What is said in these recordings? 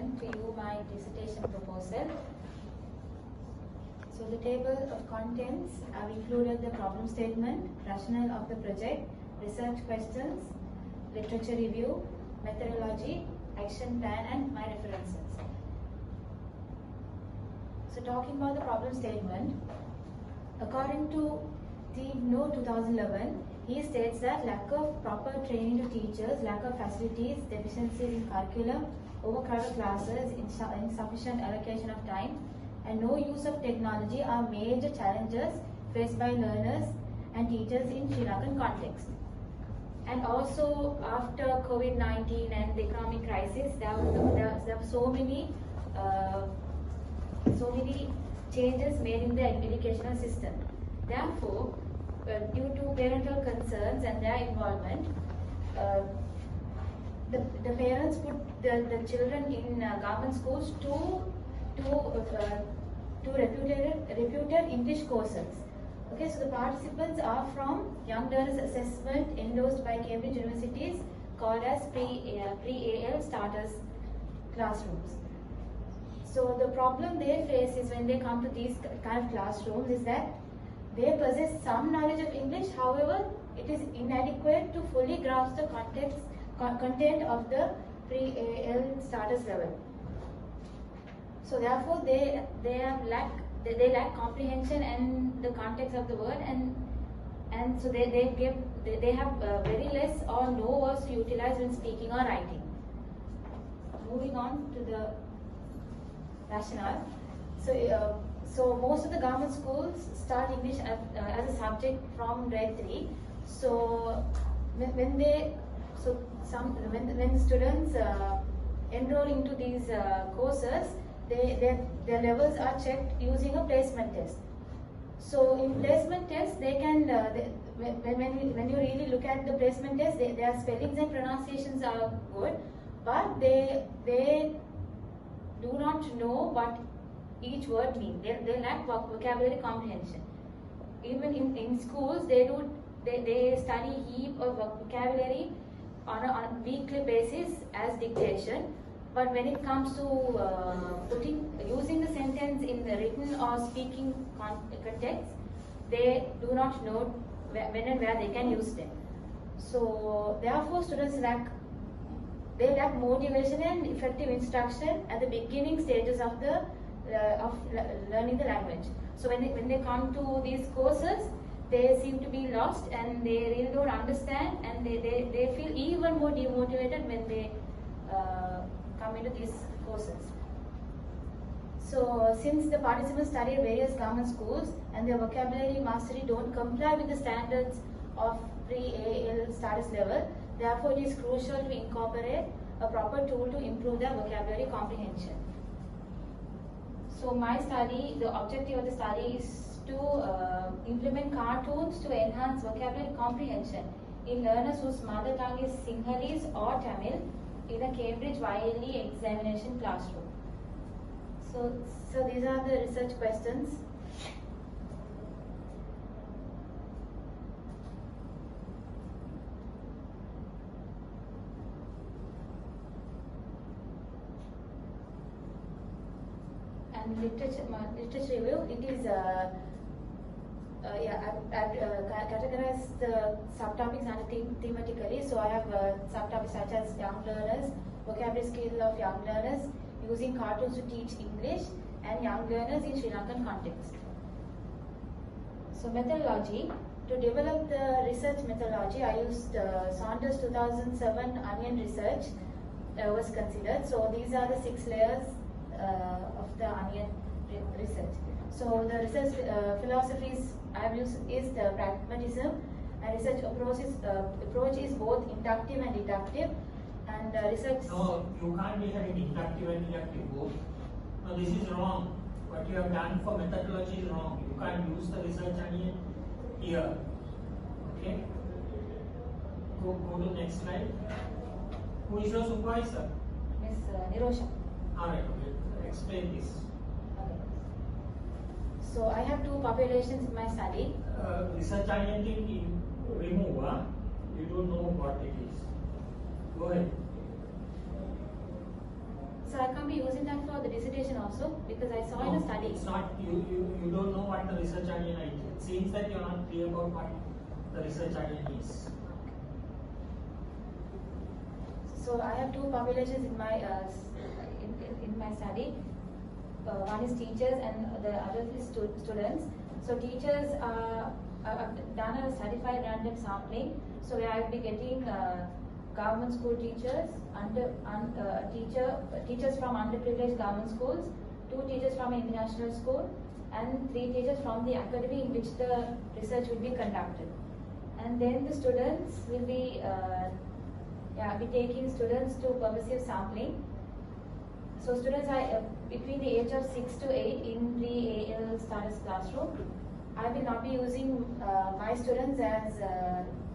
present to you my dissertation proposal. So the table of contents, I've included the problem statement, rationale of the project, research questions, literature review, methodology, action plan, and my references. So talking about the problem statement, according to Team No 2011, he states that lack of proper training to teachers, lack of facilities, deficiencies in curriculum, overcrowded classes, insufficient allocation of time, and no use of technology are major challenges faced by learners and teachers in Sri Lankan context. And also after COVID-19 and the economic crisis, there were so many changes made in the educational system. Therefore, due to parental concerns and their involvement, the parents put the children in government schools to reputed English courses. Okay, so the participants are from Young Learners Assessment endorsed by Cambridge Universities, called as pre-AL starters classrooms. So the problem they face is when they come to these kind of classrooms is that they possess some knowledge of English, however, it is inadequate to fully grasp the content of the pre-AL starters level. So therefore, they lack comprehension and the context of the word, and so they have very less or no words to utilize when speaking or writing. Moving on to the rationale. So most of the government schools start English as a subject from grade 3. So when students enroll into these courses, their levels are checked using a placement test. So in placement tests, they can when you really look at the placement test, their spellings and pronunciations are good, but they do not know what each word means. They lack vocabulary comprehension. Even in schools, they study heap of vocabulary on a weekly basis as dictation. But when it comes to using the sentence in the written or speaking context, they do not know when and where they can use them. So therefore, students lack motivation and effective instruction at the beginning stages of learning the language. So when they come to these courses, they seem to be lost and they really don't understand, and they feel even more demotivated when they come into these courses. So since the participants study at various government schools and their vocabulary mastery don't comply with the standards of pre-AL status level, therefore it is crucial to incorporate a proper tool to improve their vocabulary comprehension. So my study, the objective of the study is to implement cartoons to enhance vocabulary comprehension in learners whose mother tongue is Sinhalese or Tamil in a Cambridge YLE examination classroom. So these are the research questions. And literature review, it is I've categorized the subtopics under thematically. So I have subtopics such as young learners, vocabulary skill of young learners, using cartoons to teach English, and young learners in Sri Lankan context. So methodology, to develop the research methodology, I used Saunders 2007 onion research was considered. So these are the 6 layers of the onion research. So the research philosophies I have used is the pragmatism, and research approach is both inductive and deductive, and research. No, you can't be having inductive and deductive both. No, this is wrong. What you have done for methodology is wrong. You can't use the research onion here. Okay. Go to the next slide. Who is your supervisor? Miss Nirosha. Alright, okay. Explain this. So I have 2 populations in my study. Research identity remove. You don't know what it is. Go ahead. So I can't be using that for the dissertation also? Because I saw in a study. It's not, you don't know what the research onion is. It seems that you're not clear about what the research onion is. So I have two populations in my in my study. One is teachers and the other is students. So teachers I've done a certified random sampling. So where I'll be getting government school teachers, teachers from underprivileged government schools, 2 teachers from an international school, and 3 teachers from the academy in which the research will be conducted. And then the students will be taking students to pervasive sampling. So students are between the age of 6 to 8 in pre-AL status classroom. I will not be using my students as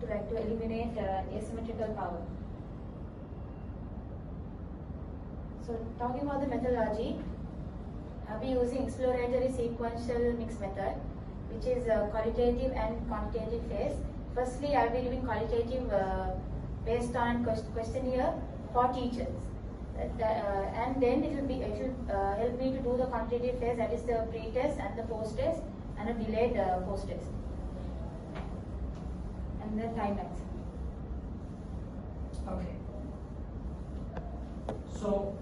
to eliminate asymmetrical power. So talking about the methodology, I'll be using exploratory sequential mix method, which is qualitative and quantitative phase. Firstly, I'll be doing qualitative based on questionnaire for teachers. And then it will help me to do the quantitative phase, that is the pre-test and the post-test and a delayed post-test. And then timelines. Okay. So